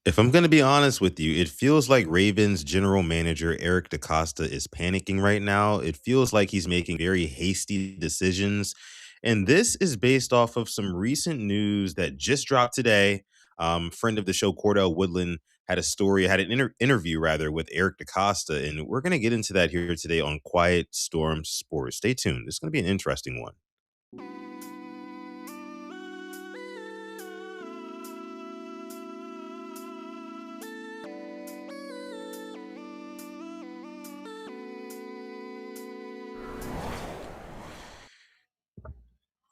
If I'm going to be honest with you, it feels like Ravens general manager Eric DeCosta is panicking right now. It feels like he's making very hasty decisions. And this is based off of some recent news that just dropped today. Friend of the show, Cordell Woodland, had a story, had an interview rather with Eric DeCosta. And we're going to get into that here today on Quiet Storm Sports. Stay tuned. This is going to be an interesting one.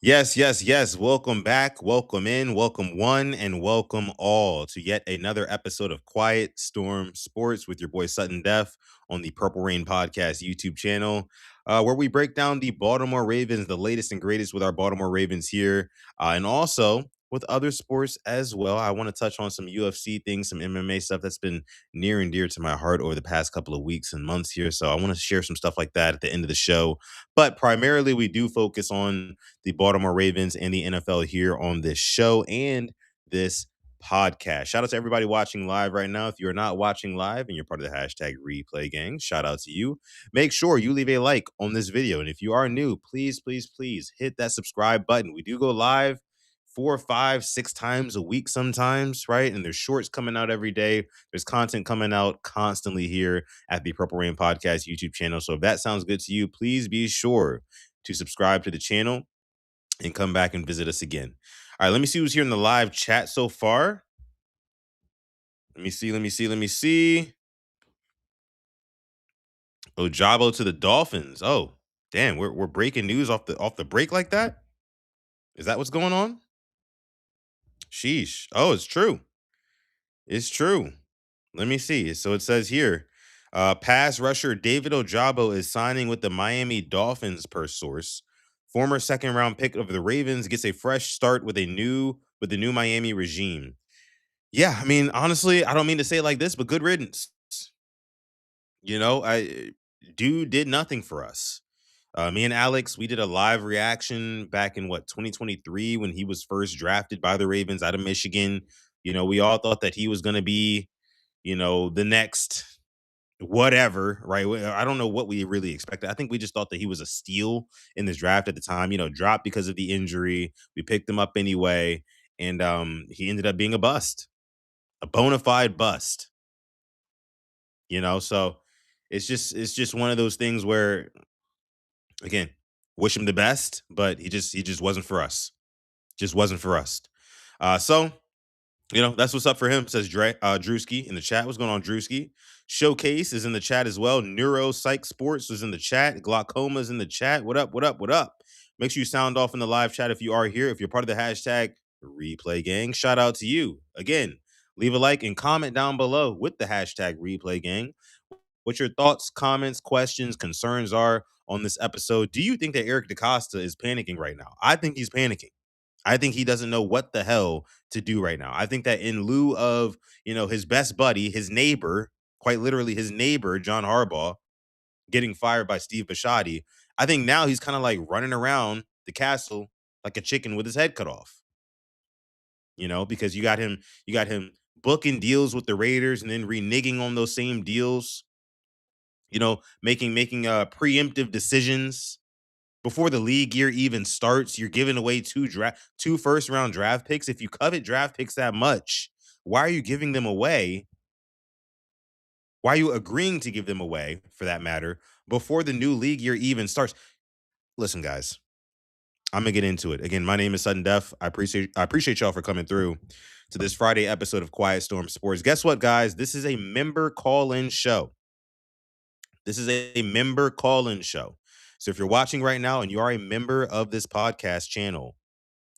Yes, yes, yes. Welcome back. Welcome in. Welcome one and welcome all to yet another episode of Quiet Storm Sports with your boy Sutton Def on the Purple Rain Podcast YouTube channel, where we break down the Baltimore Ravens, the latest and greatest with our Baltimore Ravens here, and also with other sports as well. I want to touch on some UFC things, some MMA stuff that's been near and dear to my heart over the past couple of weeks and months here. So I want to share some stuff like that at the end of the show. But primarily, we do focus on the Baltimore Ravens and the NFL here on this show and this podcast. Shout out to everybody watching live right now. If you're not watching live and you're part of the hashtag replay gang, shout out to you. Make sure you leave a like on this video. And if you are new, please, please, please hit that subscribe button. We do go live 4, 5, 6 times a week sometimes, right? And there's shorts coming out every day. There's content coming out constantly here at the Purple Rain Podcast YouTube channel. So if that sounds good to you, please be sure to subscribe to the channel and come back and visit us again. All right, let me see who's here in the live chat so far. Let me see. Ojabo to the Dolphins. Oh, damn, we're breaking news off the break like that? Is that what's going on? Sheesh. Oh, it's true. It's true. Let me see. So it says here, pass rusher David Ojabo is signing with the Miami Dolphins per source. Former second round pick of the Ravens gets a fresh start with the new Miami regime. Yeah, I mean, honestly, I don't mean to say it like this, but good riddance. I dude did nothing for us. Me and Alex, we did a live reaction back in 2023 when he was first drafted by the Ravens out of Michigan. We all thought that he was going to be, the next whatever, right? I don't know what we really expected. I think we just thought that he was a steal in this draft at the time, dropped because of the injury. We picked him up anyway, and he ended up being a bust, a bona fide bust. So it's just one of those things where, again, wish him the best, but he just wasn't for us. Just wasn't for us. So that's what's up for him, says Drewski in the chat. What's going on, Drewski? Showcase is in the chat as well. Neuro Psych Sports is in the chat. Glaucoma is in the chat. What up? What up? What up? Make sure you sound off in the live chat if you are here. If you're part of the hashtag replay gang, shout out to you. Again, leave a like and comment down below with the hashtag replay gang what your thoughts, comments, questions, concerns are on this episode. Do you think that Eric DeCosta is panicking right now? I think he's panicking. I think he doesn't know what the hell to do right now. I think that in lieu of, his best buddy, his neighbor, quite literally his neighbor, John Harbaugh, getting fired by Steve Bisciotti, I think now he's kind of like running around the castle like a chicken with his head cut off. Because you got him booking deals with the Raiders and then reneging on those same deals, making preemptive decisions before the league year even starts. You're giving away two first round draft picks. If you covet draft picks that much, why are you giving them away? Why are you agreeing to give them away, for that matter, before the new league year even starts? Listen, guys, I'm gonna get into it. Again, my name is Sudden Def. I appreciate y'all for coming through to this Friday episode of Quiet Storm Sports. Guess what, guys? This is a member call-in show. This is a member call-in show. So if you're watching right now and you are a member of this podcast channel,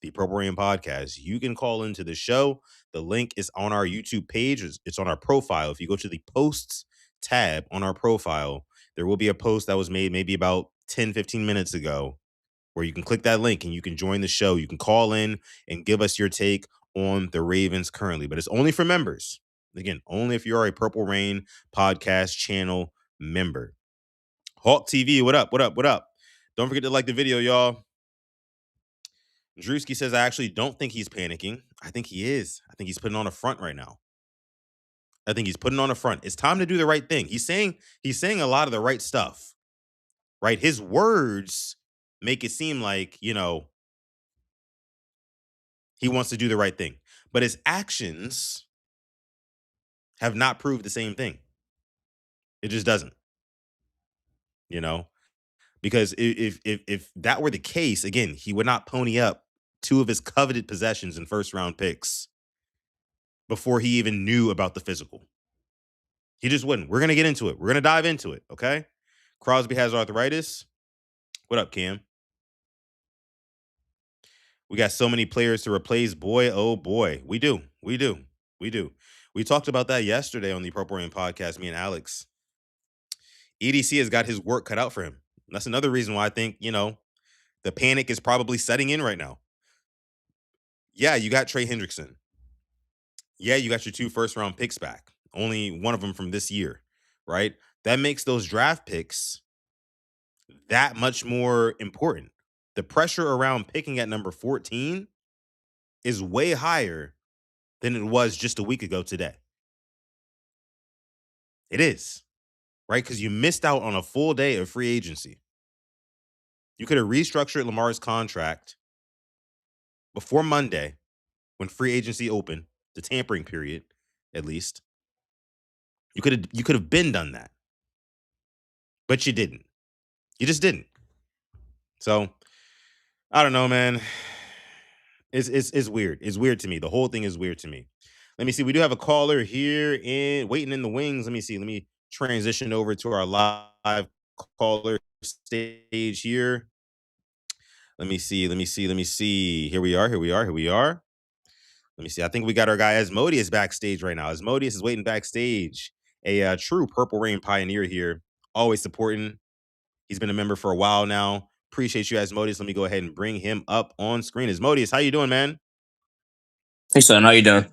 the Purple Rain Podcast, you can call into the show. The link is on our YouTube page. It's on our profile. If you go to the posts tab on our profile, there will be a post that was made maybe about 10, 15 minutes ago where you can click that link and you can join the show. You can call in and give us your take on the Ravens currently, but it's only for members. Again, only if you are a Purple Rain Podcast channel member. Hawk TV, what up? What up? What up? Don't forget to like the video, y'all. Drewski says, I actually don't think he's panicking. I think he is. I think he's putting on a front right now. I think he's putting on a front. It's time to do the right thing. He's saying a lot of the right stuff, right? His words make it seem like, he wants to do the right thing. But his actions have not proved the same thing. It just doesn't, you know? Because if that were the case, again, he would not pony up two of his coveted possessions in first round picks before he even knew about the physical. He just wouldn't. We're gonna get into it. We're gonna dive into it. Okay. Crosby has arthritis. What up, Cam? We got so many players to replace. Boy, oh boy. We do. We do. We do. We talked about that yesterday on the Purple Rain podcast, me and Alex. EDC has got his work cut out for him. That's another reason why I think, the panic is probably setting in right now. Yeah, you got Trey Hendrickson. Yeah, you got your two first round picks back. Only one of them from this year, right? That makes those draft picks that much more important. The pressure around picking at number 14 is way higher than it was just a week ago today. It is, right? Because you missed out on a full day of free agency. You could have restructured Lamar's contract before Monday when free agency opened, the tampering period, at least. You could have been done that. But you didn't. You just didn't. So I don't know, man. It's weird. It's weird to me. The whole thing is weird to me. Let me see. We do have a caller here in waiting in the wings. Let me see. Let me transition over to our live caller stage here. Let me see. Let me see. Let me see. Here we are. Here we are. Here we are. Let me see. I think we got our guy Asmodeus backstage right now. Asmodeus is waiting backstage. A true Purple Rain pioneer here. Always supporting. He's been a member for a while now. Appreciate you, Asmodeus. Let me go ahead and bring him up on screen. Asmodeus, how you doing, man? Hey son, how you doing?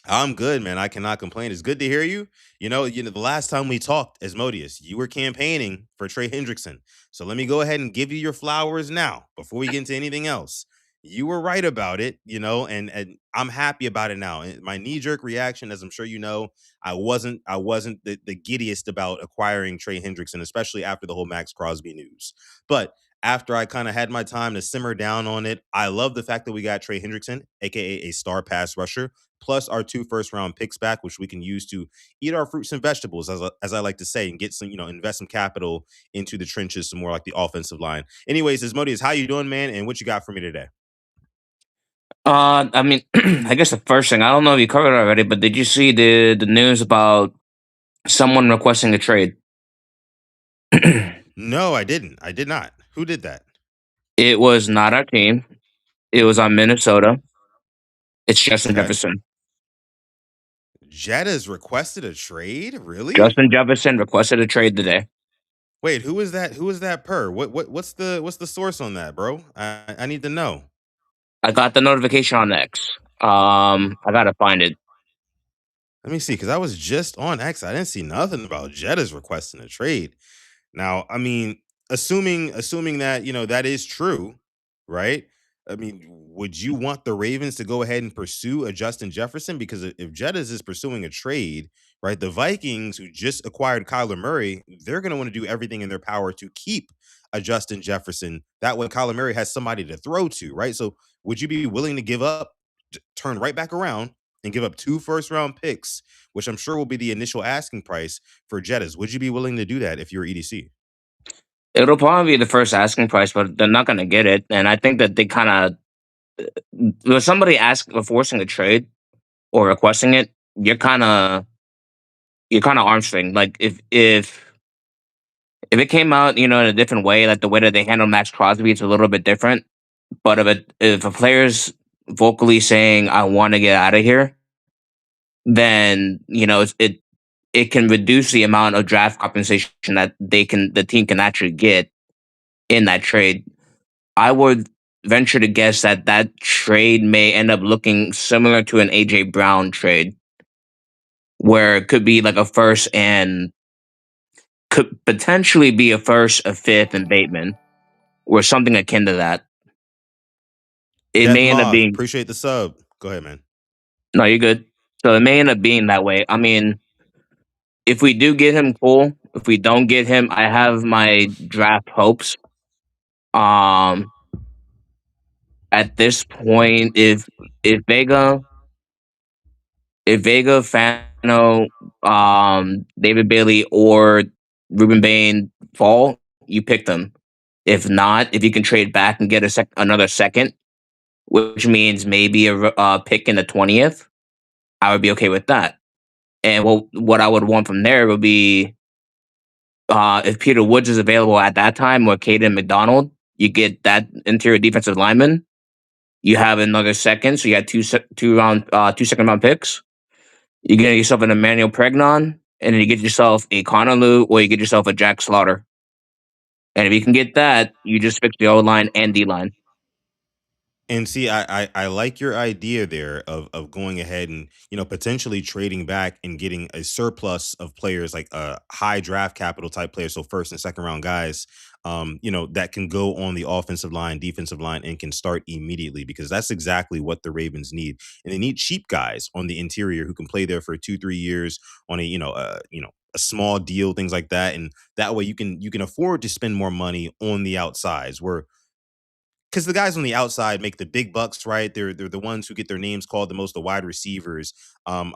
I'm good, man. I cannot complain. It's good to hear you. The last time we talked, Asmodeus, you were campaigning for Trey Hendrickson. So let me go ahead and give you your flowers now before we get into anything else. You were right about it, and I'm happy about it now. And my knee-jerk reaction, as I'm sure you know, I wasn't the giddiest about acquiring Trey Hendrickson, especially after the whole Max Crosby news. But after I kind of had my time to simmer down on it, I love the fact that we got Trey Hendrickson, aka a star pass rusher, plus our two first round picks back, which we can use to eat our fruits and vegetables, as I like to say, and get some, invest some capital into the trenches, some more like the offensive line. Anyways, Asmodeus, how you doing, man? And what you got for me today? I mean, I guess the first thing, I don't know if you covered it already, but did you see the news about someone requesting a trade? No, I didn't. I did not. Who did that? It was not our team. It was on Minnesota. It's Justin Okay. Jefferson. Jetta's requested a trade? Really? Justin Jefferson requested a trade today. Wait, who is that? Who is that per? What's the source on that, bro? I need to know. I got the notification on X. I gotta find it. Let me see, because I was just on X. I didn't see nothing about Jetta's requesting a trade. Now, I mean, assuming that that is true, right? I mean, would you want the Ravens to go ahead and pursue a Justin Jefferson? Because if Jettas is pursuing a trade, right, the Vikings, who just acquired Kyler Murray, they're going to want to do everything in their power to keep a Justin Jefferson. That way, Kyler Murray has somebody to throw to, right? So, would you be willing to give up, turn right back around, and give up two first round picks, which I'm sure will be the initial asking price for Jettas? Would you be willing to do that if you're EDC? It'll probably be the first asking price, but they're not gonna get it. And I think that they kind of, when somebody asks for forcing a trade or requesting it, you're kind of arm string. Like if it came out, in a different way, like the way that they handle Max Crosby, it's a little bit different. But if a player's vocally saying I want to get out of here, then it can reduce the amount of draft compensation that the team can actually get in that trade. I would venture to guess that that trade may end up looking similar to an AJ Brown trade, where it could be like a first and could potentially be a first, a fifth, and Bateman, or something akin to that. It Death may end up Moth, being appreciate the sub. Go ahead, man. no, you're good. So it may end up being that way. I mean, if we do get him, cool. If we don't get him, I have my draft hopes. Um, at this point, if Vega, if Vega, Fano, David Bailey, or Ruben Bain fall, you pick them. If not, if you can trade back and get another second, which means maybe a pick in the 20th, I would be okay with that. And what I would want from there would be if Peter Woods is available at that time or Caden McDonald, you get that interior defensive lineman. You have another second, so you had two second round picks. You get yourself an Emmanuel Pregnon, and then you get yourself a Connor Lew, or you get yourself a Jack Slaughter. And if you can get that, you just fix the O line and D line. And see, I like your idea there of going ahead and potentially trading back and getting a surplus of players like high draft capital type players, so first and second round guys, that can go on the offensive line, defensive line, and can start immediately because that's exactly what the Ravens need, and they need cheap guys on the interior who can play there for 2 3 years on a small deal, things like that, and that way you can afford to spend more money on the outsides where because the guys on the outside make the big bucks, right? They're the ones who get their names called the most, the wide receivers, the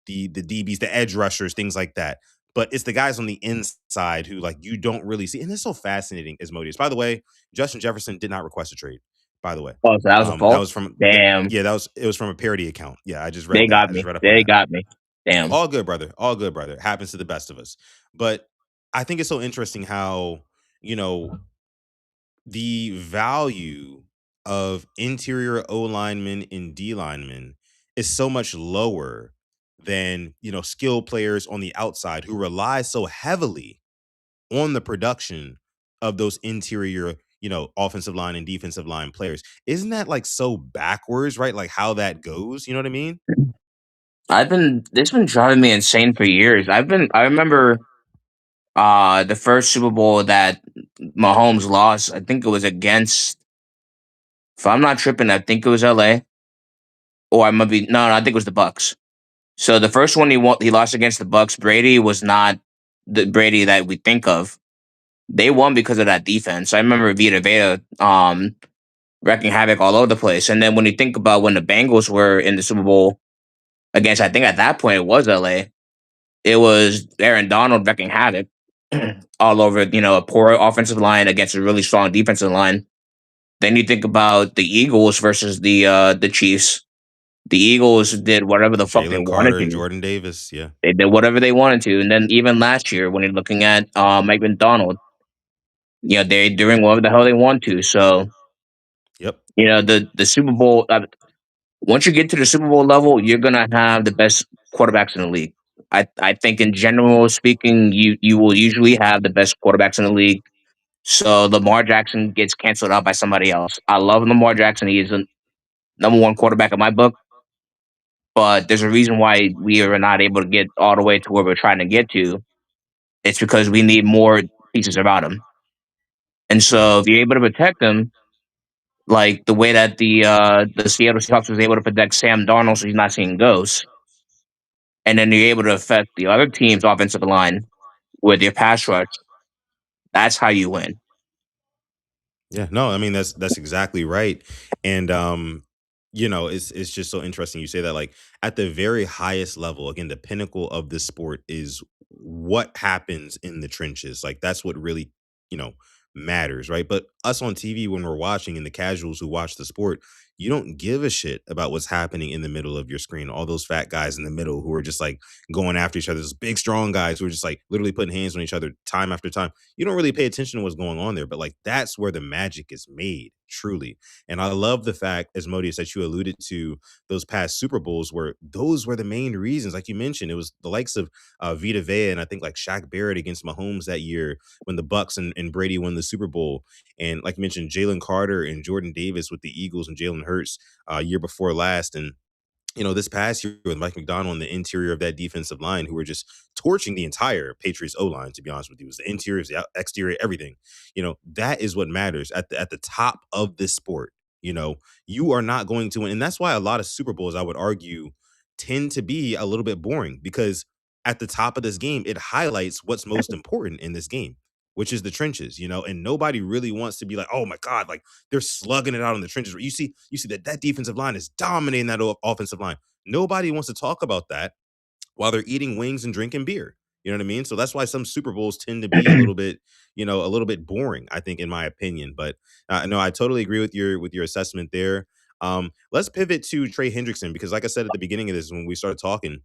DBs, the edge rushers, things like that. But it's the guys on the inside who like you don't really see, and it's so fascinating. Asmodeus, by the way, Justin Jefferson did not request a trade. By the way, Oh, so that was a that fault. was from Damn, yeah, it was from a parody account. Yeah, I just they read that. got I just me. read up on They that. got me. Damn. All good, brother. All good, brother. Happens to the best of us. But I think it's so interesting how you know the value of interior O linemen and D linemen is so much lower than skill players on the outside who rely so heavily on the production of those interior offensive line and defensive line players. Isn't that like so backwards, right? Like how that goes, you know what I mean? It's been driving me insane for years. I remember the first Super Bowl that Mahomes lost, I think it was against, if I'm not tripping, I think it was LA. Or I might be no, I think it was the Bucks. So the first one he lost against the Bucks. Brady was not the Brady that we think of. They won because of that defense. I remember Vita Veda wrecking havoc all over the place. And then when you think about when the Bengals were in the Super Bowl against, I think at that point it was LA. It was Aaron Donald wrecking havoc all over, a poor offensive line against a really strong defensive line. Then you think about the Eagles versus the Chiefs. The Eagles did whatever the fuck they Jalen wanted Carter and to. Jordan Davis. Yeah. They did whatever they wanted to. And then even last year, when you're looking at Mike McDonald, they're doing whatever the hell they want to. So, Yep. the Super Bowl, once you get to the Super Bowl level, you're gonna have the best quarterbacks in the league. I think in general speaking, you will usually have the best quarterbacks in the league. So Lamar Jackson gets canceled out by somebody else. I love Lamar Jackson. He is the number one quarterback in my book. But there's a reason why we are not able to get all the way to where we're trying to get to. It's because we need more pieces about him. And Right. so if you're able to protect him, like the way that the Seattle Seahawks was able to protect Sam Darnold so he's not seeing ghosts, and then you're able to affect the other team's offensive line with your pass rush, that's how you win. Yeah, no, I mean that's exactly right. And it's just so interesting you say that like at the very highest level, again, the pinnacle of this sport is what happens in the trenches. Like that's what really, you know, matters, right? But us on TV when we're watching and the casuals who watch the sport, you don't give a shit about what's happening in the middle of your screen. All those fat guys in the middle who are just like going after each other, those big strong guys who are just like literally putting hands on each other time after time. You don't really pay attention to what's going on there, but like that's where the magic is made, truly. And I love the fact, as Modius, that you alluded to those past Super Bowls where those were the main reasons. Like you mentioned, it was the likes of Vita Vea and I think like Shaq Barrett against Mahomes that year when the Bucks and Brady won the Super Bowl. And like you mentioned, Jalen Carter and Jordan Davis with the Eagles and Jalen Hurts year before last. And this past year with Mike McDonald in the interior of that defensive line, who were just torching the entire Patriots O line. To be honest with you, it was the interior, it was the exterior, everything. That is what matters at the top of this sport. You are not going to win, and that's why a lot of Super Bowls, I would argue, tend to be a little bit boring because at the top of this game, it highlights what's most important in this game, which is the trenches, and nobody really wants to be like, oh my God, like they're slugging it out in the trenches. You see that defensive line is dominating that offensive line. Nobody wants to talk about that while they're eating wings and drinking beer. You know what I mean? So that's why some Super Bowls tend to be a little bit boring, I think, in my opinion. But no, I totally agree with your assessment there. Let's pivot to Trey Hendrickson because, like I said at the beginning of this, when we started talking,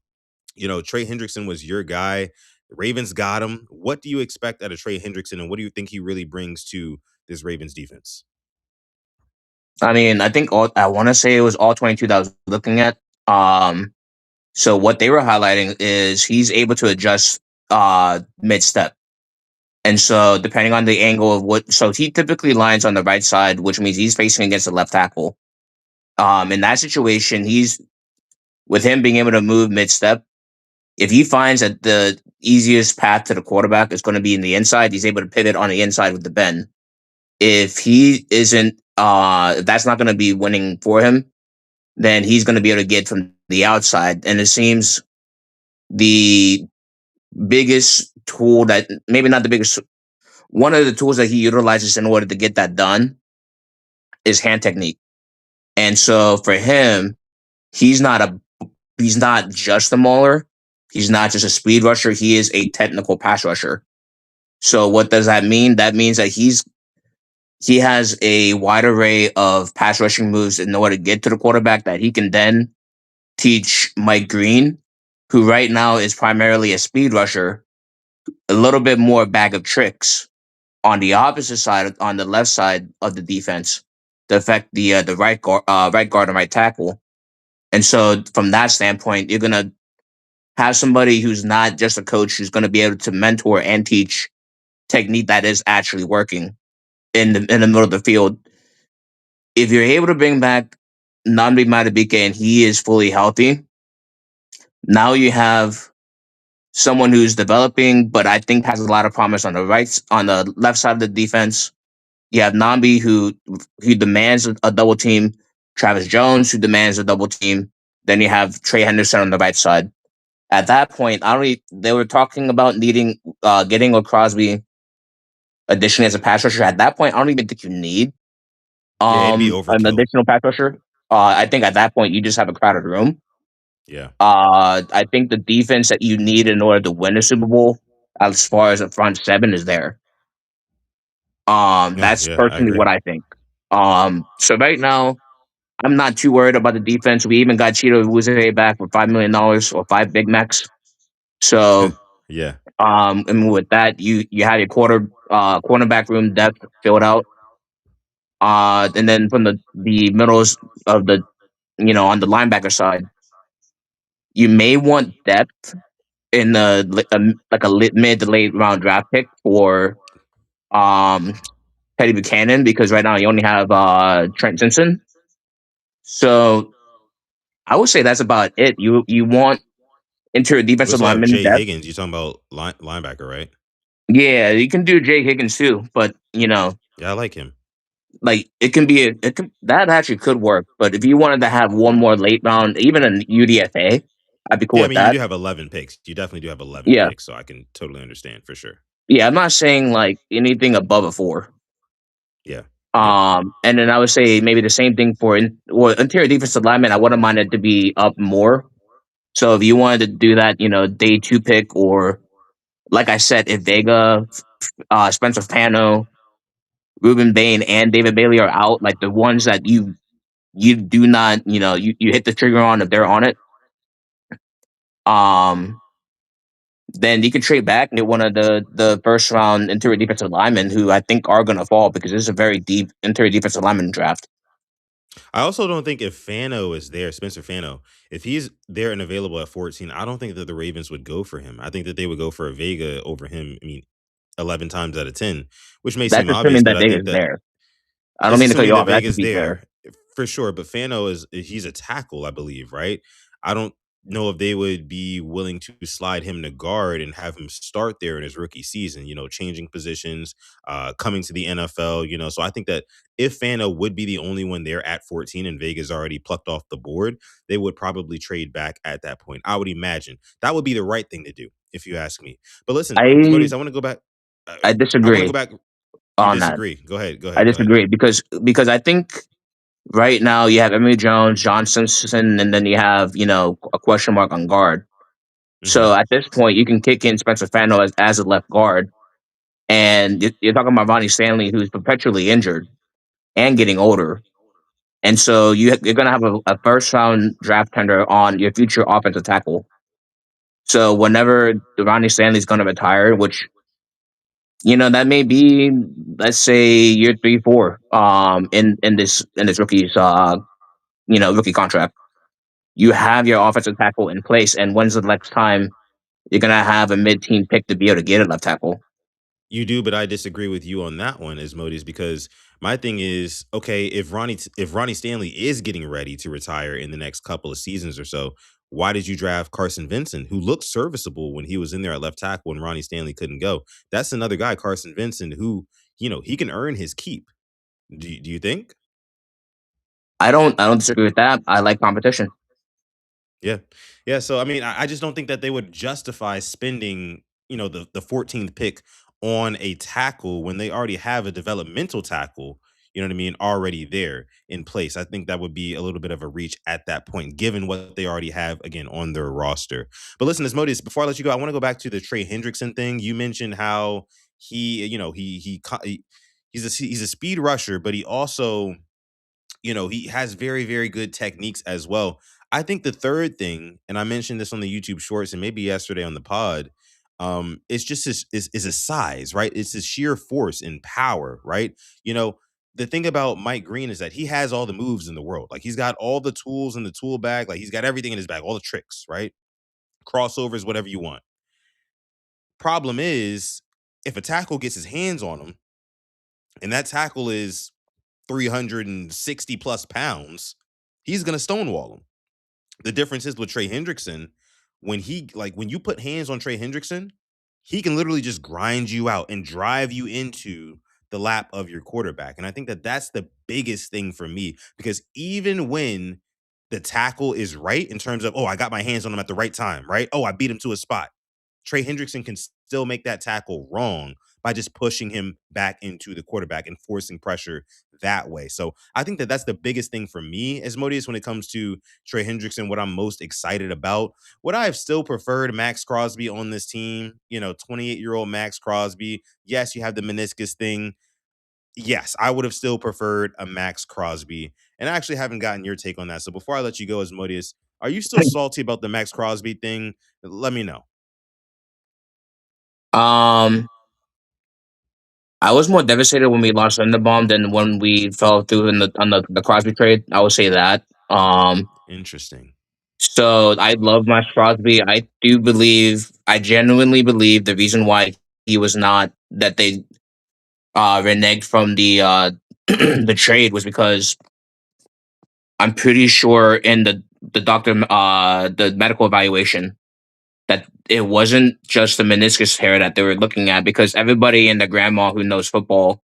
Trey Hendrickson was your guy. The Ravens got him. What do you expect out of Trey Hendrickson, and what do you think he really brings to this Ravens defense? I mean, I think I want to say it was all 22 that I was looking at. Um, so what they were highlighting is he's able to adjust mid step. And so depending on the angle of so he typically lines on the right side, which means he's facing against the left tackle. In that situation, he's with him being able to move mid step. If he finds that the easiest path to the quarterback is going to be in the inside, he's able to pivot on the inside with the bend. If he isn't, if that's not going to be winning for him, then he's going to be able to get from the outside. And it seems the biggest tool that maybe not the biggest, one of the tools that he utilizes in order to get that done is hand technique. And so for him, he's not a he's not just a mauler. He's not just a speed rusher. He is a technical pass rusher. So what does that mean? That means that he has a wide array of pass rushing moves in order to get to the quarterback that he can then teach Mike Green, who right now is primarily a speed rusher, a little bit more bag of tricks on the opposite side, on the left side of the defense, to affect the right guard and right tackle. And so from that standpoint, you're gonna have somebody who's not just a coach who's gonna be able to mentor and teach technique that is actually working in the middle of the field. If you're able to bring back Namdi Matabike and he is fully healthy, now you have someone who's developing, but I think has a lot of promise on the left side of the defense. You have Nambi who demands a double team, Travis Jones who demands a double team. Then you have Trey Henderson on the right side. At that point, they were talking about needing getting a Crosby addition as a pass rusher. At that point, I don't even think you need Yeah, it'd be an overkill. additional pass rusher. I think at that point you just have a crowded room. Yeah. I think the defense that you need in order to win a Super Bowl, as far as a front seven, is there. No, That's yeah, I personally agree. what I think. So right now, I'm not too worried about the defense. We even got Cheeto Wuze back for $5 million or 5 Big Macs. So, Yeah. and with that, you have your cornerback room depth filled out. And then from the middles of on the linebacker side, you may want depth in like a mid to late round draft pick for um Teddy Buchanan because right now you only have Trent Simpson. So I would say that's about it. You want interior You defensive also have lineman Jay depth. Higgins. You're talking about linebacker, right? Yeah, you can do Jay Higgins too, but Yeah, I like him. like that actually could work. But if you wanted to have one more late round, even an UDFA, I'd be cool Yeah, I with mean, you that. do have 11 picks. You definitely do have 11 Yeah, picks, so I can totally understand for sure. yeah. I'm not saying like anything above a 4. Yeah. Yeah. And then I would say maybe the same thing for interior defensive lineman. I wouldn't mind it to be up more. So if you wanted to do that, day 2 pick, or like I said, if Vega, Spencer Fano, Ruben Bain, and David Bailey are out, like the ones that you do not, you hit the trigger on if they're on it, um, then you can trade back and get one of the first round interior defensive linemen who I think are going to fall because this is a very deep interior defensive lineman draft. I also don't think if Fano is there, Spencer Fano, if he's there and available at 14, I don't think that the Ravens would go for him. I think that they would go for a Vega over him. I mean, 11 times out of 10, which may seem That's obvious, assuming but that I think Vega's that there. I don't it's mean to cut assuming you that off. That's to Vega's be fair. there for sure. But Fano he's a tackle, I believe, right? I don't. know if they would be willing to slide him to guard and have him start there in his rookie season, changing positions, coming to the NFL. So I think that if Fano would be the only one there at 14 and Vegas already plucked off the board, they would probably trade back at that point. I would imagine that would be the right thing to do, if you ask me. But listen, I Modis, I want to go back. Uh, I I want to go disagree back. You on that. disagree. Go ahead. Go I ahead. Go ahead. disagree because I think right now you have Emory Jones, John Simpson, and then you have a question mark on guard. Hmm. So at this point, you can kick in Spencer Fano as a left guard, and you're talking about Ronnie Stanley, who's perpetually injured and getting older. And so you're going to have a first round draft tender on your future offensive tackle. So whenever Ronnie Stanley's going to retire, which that may be, let's say year 3, 4, in this rookie's rookie contract, you have your offensive tackle in place. And when's the next time you're going to have a mid team pick to be able to get a left tackle? You do, but I disagree with you on that one, as Modis, because my thing is, okay, if Ronnie Stanley is getting ready to retire in the next couple of seasons or so, why did you draft Carson Vincent, who looked serviceable when he was in there at left tackle when Ronnie Stanley couldn't go? That's another guy, Carson Vincent, who he can earn his keep. Do you think? I don't disagree with that. I like competition. Yeah. Yeah. So I mean, I just don't think that they would justify spending, the 14th pick on a tackle when they already have a developmental tackle, you know what I mean, already there in place. I think that would be a little bit of a reach at that point, given what they already have again on their roster. But listen, as Modis, before I let you go, I want to go back to the Trey Hendrickson thing. You mentioned how he's a speed rusher, but he also he has very, very good techniques as well. I think the third thing, and I mentioned this on the YouTube shorts and maybe yesterday on the pod, it's just is his size, right? It's his sheer force and power, right? You know, the thing about Mike Green is that he has all the moves in the world. Like he's got all the tools in the tool bag, like he's got everything in his bag, all the tricks, right? Crossovers, whatever you want. Problem is, if a tackle gets his hands on him, and that tackle is 360 plus pounds, he's gonna stonewall him. The difference is with Trey Hendrickson, when you put hands on Trey Hendrickson, he can literally just grind you out and drive you into the lap of your quarterback. And I think that that's the biggest thing for me because even when the tackle is right in terms of, oh, I got my hands on him at the right time, right? Oh, I beat him to a spot. Trey Hendrickson can still make that tackle wrong by just pushing him back into the quarterback and forcing pressure that way. So I think that that's the biggest thing for me as Modius when it comes to Trey Hendrickson, what I'm most excited about. Would I have still preferred Max Crosby on this team? 28-year-old Max Crosby. Yes, you have the meniscus thing. Yes, I would have still preferred a Max Crosby. And I actually haven't gotten your take on that. So before I let you go, as Modius, are you still salty about the Max Crosby thing? Let me know. Um, I was more devastated when we lost Linderbaum than when we fell through on the Crosby trade. I would say that. Interesting. So I love Max Crosby. I genuinely believe the reason why he was not that they reneged from the trade was because I'm pretty sure in the medical evaluation that it wasn't just the meniscus tear that they were looking at because everybody and their grandma who knows football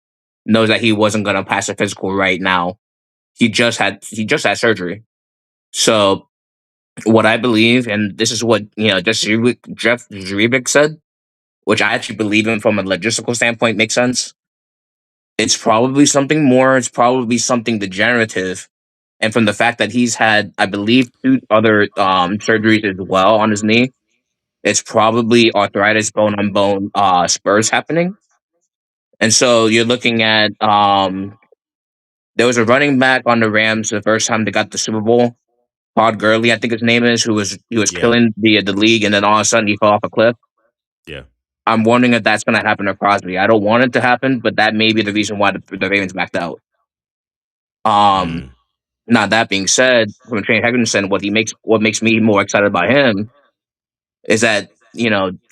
knows that he wasn't going to pass a physical right now. He just had surgery. So what I believe, and this is what Jeff Zrebic said, which I actually believe in from a logistical standpoint, makes sense. It's probably something more. It's probably something degenerative, and from the fact that he's had, I believe, 2 other surgeries as well on his knee, it's probably arthritis, bone on bone spurs happening. And so you're looking at there was a running back on the Rams the first time they got the Super Bowl, Todd Gurley, I think his name is, who was Yeah. killing the league, and then all of a sudden he fell off a cliff. Yeah. I'm wondering if that's going to happen to Crosby. I don't want it to happen, but that may be the reason why the Ravens backed out. Um, Mm. Now that being said, from Trey Hendrickson, what makes me more excited about him is that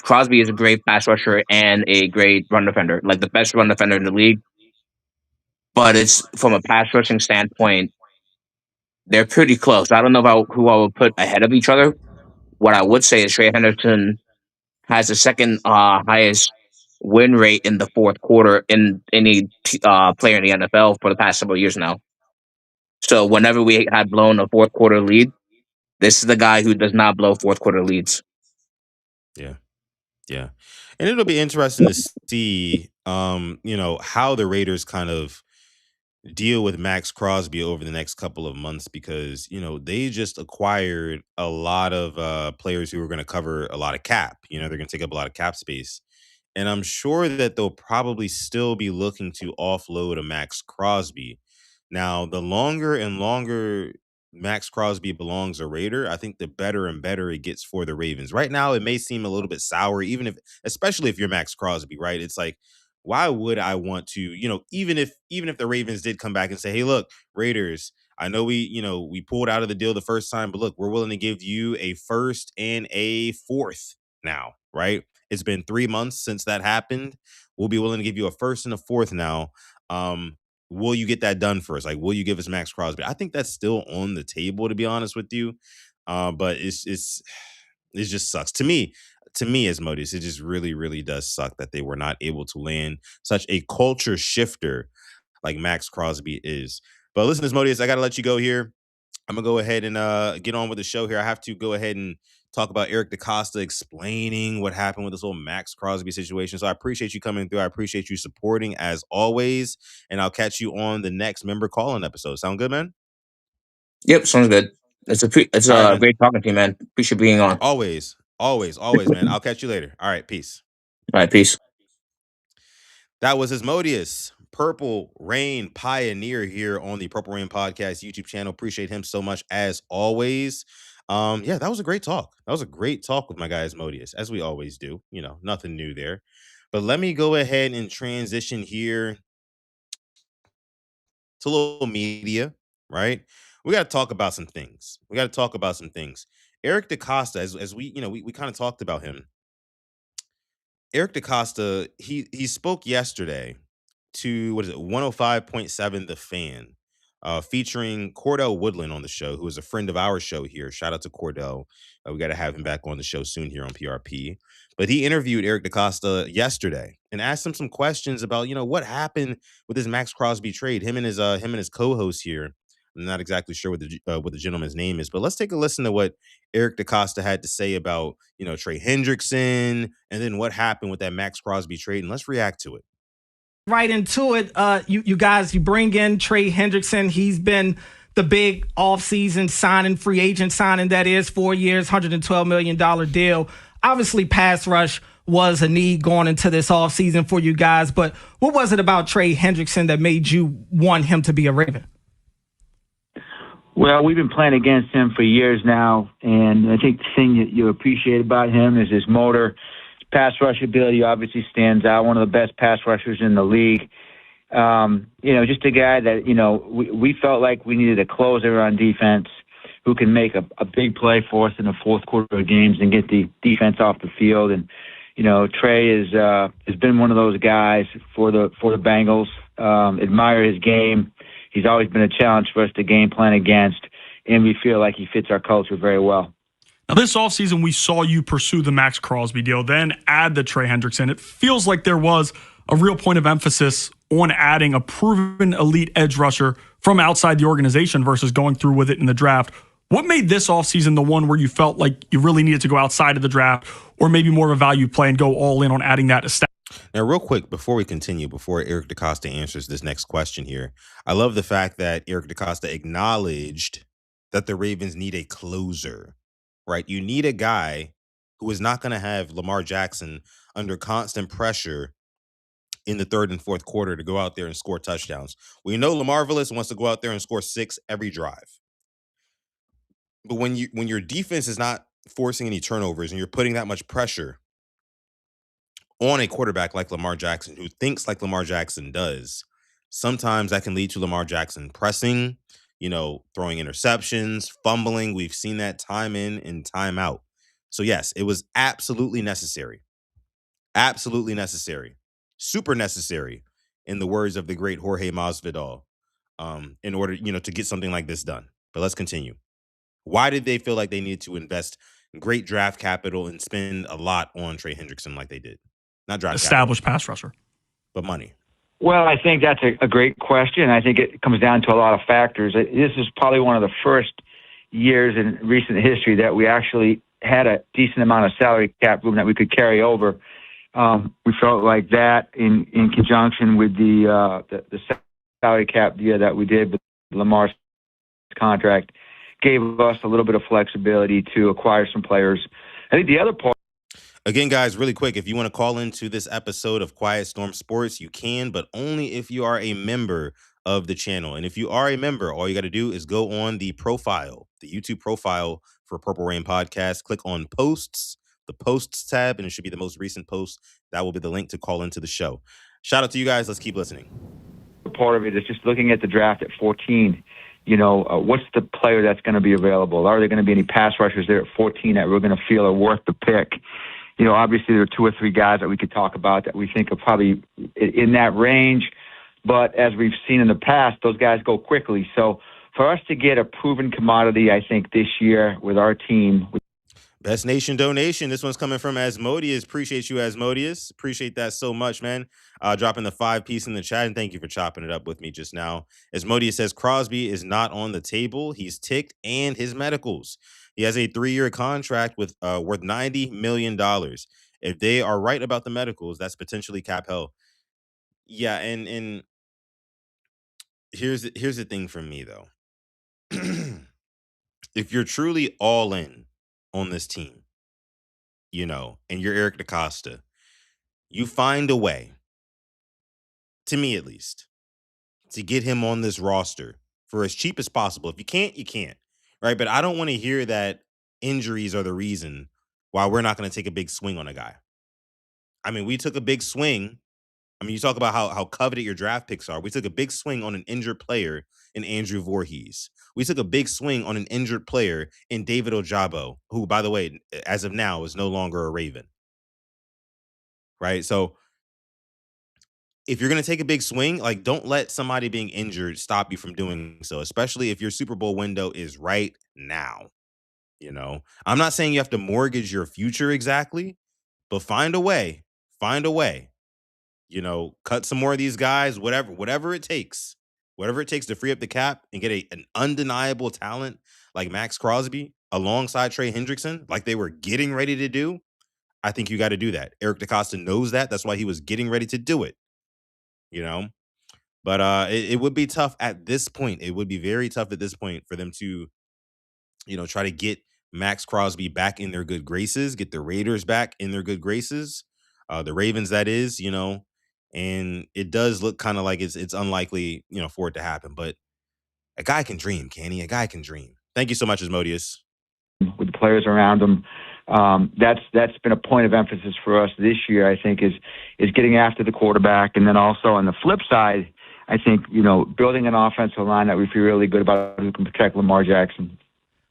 Crosby is a great pass rusher and a great run defender, like the best run defender in the league. But it's from a pass rushing standpoint, they're pretty close. I don't know about who I would put ahead of each other, what I would say is Trey Henderson has the second highest win rate in the fourth quarter in any player in the NFL for the past several years now. So whenever we had blown a fourth quarter lead, this is the guy who does not blow fourth quarter leads. Yeah. Yeah. And it'll be interesting to see how the Raiders kind of deal with Max Crosby over the next couple of months because, they just acquired a lot of players who are going to cover a lot of cap. They're going to take up a lot of cap space. And I'm sure that they'll probably still be looking to offload a Max Crosby. Now, the longer and longer Max Crosby belongs a Raider, I think the better and better it gets for the Ravens. Right now, it may seem a little bit sour, especially if you're Max Crosby, right? It's like, why would I want to, even if the Ravens did come back and say, hey, look, Raiders, I know we pulled out of the deal the first time, but look, we're willing to give you a first and a fourth now, right? It's been 3 months since that happened. We'll be willing to give you a first and a fourth now. Will you get that done for us? Like, will you give us Max Crosby? I think that's still on the table, to be honest with you. But it just sucks to me. To me, as Modis, it just really, really does suck that they were not able to land such a culture shifter like Max Crosby is. But listen, as Modis, I got to let you go here. I'm gonna go ahead and get on with the show here. I have to go ahead and talk about Eric DeCosta explaining what happened with this whole Max Crosby situation. So I appreciate you coming through. I appreciate you supporting as always, and I'll catch you on the next member call-in episode. Sound good, man? Yep, sounds good. It's All right, a man. great talking to you, man. Appreciate being on. Always, always, always, man. I'll catch you later. All right, peace. All right, peace. That was Asmodeus, Purple Rain Pioneer here on the Purple Rain Podcast YouTube channel. Appreciate him so much as always. Yeah, that was a great talk. That was a great talk with my guy Asmodeus, as we always do. Nothing new there. But let me go ahead and transition here to a little media, right? We got to talk about some things. Eric DeCosta, as we kind of talked about him. Eric DeCosta, he spoke yesterday to what is it 105.7 The Fan, featuring Cordell Woodland on the show, who is a friend of our show here. Shout out to Cordell. We got to have him back on the show soon here on PRP. But he interviewed Eric DeCosta yesterday and asked him some questions about what happened with his Max Crosby trade. Him and his co-host here. I'm not exactly sure what the gentleman's name is, but let's take a listen to what Eric DeCosta had to say about Trey Hendrickson and then what happened with that Max Crosby trade, and let's react to it. Right into it. You guys, you bring in Trey Hendrickson. He's been the big offseason signing, free agent signing, that is, 4 years, $112 million deal. Obviously, pass rush was a need going into this offseason for you guys. But what was it about Trey Hendrickson that made you want him to be a Raven? Well, we've been playing against him for years now, and I think the thing that you appreciate about him is his motor. His pass rush ability obviously stands out, one of the best pass rushers in the league. Just a guy that, we felt like we needed a closer on defense who can make a big play for us in the fourth quarter of games and get the defense off the field. And, Trey has been one of those guys for the Bengals. Admire his game. He's always been a challenge for us to game plan against, and we feel like he fits our culture very well. Now, this offseason, we saw you pursue the Max Crosby deal, then add the Trey Hendrickson. It feels like there was a real point of emphasis on adding a proven elite edge rusher from outside the organization versus going through with it in the draft. What made this offseason the one where you felt like you really needed to go outside of the draft or maybe more of a value play and go all in on adding that established? Now, real quick, before we continue, before Eric DeCosta answers this next question here, I love the fact that Eric DeCosta acknowledged that the Ravens need a closer, right? You need a guy who is not going to have Lamar Jackson under constant pressure in the third and fourth quarter to go out there and score touchdowns. We know Lamar Villas wants to go out there and score 6 every drive. But when your defense is not forcing any turnovers and you're putting that much pressure on a quarterback like Lamar Jackson, who thinks like Lamar Jackson does, sometimes that can lead to Lamar Jackson pressing, throwing interceptions, fumbling. We've seen that time in and time out. So yes, it was absolutely necessary. Absolutely necessary. Super necessary, in the words of the great Jorge Masvidal, in order, to get something like this done. But let's continue. Why did they feel like they needed to invest great draft capital and spend a lot on Trey Hendrickson like they did? Not draft Established capital, pass rusher. but money. Well, I think that's a great question. I think it comes down to a lot of factors. This is probably one of the first years in recent history that we actually had a decent amount of salary cap room that we could carry over. We felt like that in conjunction with the salary cap deal that we did with Lamar's contract gave us a little bit of flexibility to acquire some players. I think the other part. Again, guys, really quick, if you want to call into this episode of Quiet Storm Sports, you can, but only if you are a member of the channel. And if you are a member, all you got to do is go on the profile, the YouTube profile for Purple Rain Podcast, click on posts, the posts tab, and it should be the most recent post. That will be the link to call into the show. Shout out to you guys. Let's keep listening. Part of it is just looking at the draft at 14. What's the player that's going to be available? Are there going to be any pass rushers there at 14 that we're going to feel are worth the pick? Obviously there are 2 or 3 guys that we could talk about that we think are probably in that range. But as we've seen in the past, those guys go quickly. So for us to get a proven commodity, I think this year with our team. Best Nation donation. This one's coming from Asmodeus. Appreciate you, Asmodeus. Appreciate that so much, man. Dropping the 5-piece in the chat, and thank you for chopping it up with me just now. Asmodeus says Crosby is not on the table. He's ticked and his medicals. He has a 3-year contract with worth $90 million. If they are right about the medicals, that's potentially cap hell. Yeah, and here's the thing for me though. If you're truly all in on this team, and you're Eric DeCosta, you find a way, to me at least, to get him on this roster for as cheap as possible. If you can't, you can't, right? But I don't want to hear that injuries are the reason why we're not going to take a big swing on a guy. I mean, we took a big swing. I mean, you talk about how coveted your draft picks are. We took a big swing on an injured player in Andrew Voorhees. We took a big swing on an injured player in David Ojabo, who, by the way, as of now, is no longer a Raven. Right? So if you're going to take a big swing, like, don't let somebody being injured stop you from doing so, especially if your Super Bowl window is right now. I'm not saying you have to mortgage your future exactly, but find a way. Cut some more of these guys, whatever it takes to free up the cap and get an undeniable talent like Max Crosby alongside Trey Hendrickson, like they were getting ready to do. I think you got to do that. Eric DeCosta knows that. That's why he was getting ready to do it. But it would be tough at this point. It would be very tough at this point for them to, try to get Max Crosby back in their good graces, get the Raiders back in their good graces, the Ravens, that is, and it does look kind of like it's unlikely, for it to happen. But a guy can dream, can he? A guy can dream. Thank you so much, Asmodeus. With the players around him, that's been a point of emphasis for us this year. I think is getting after the quarterback, and then also on the flip side, I think building an offensive line that we feel really good about who can protect Lamar Jackson.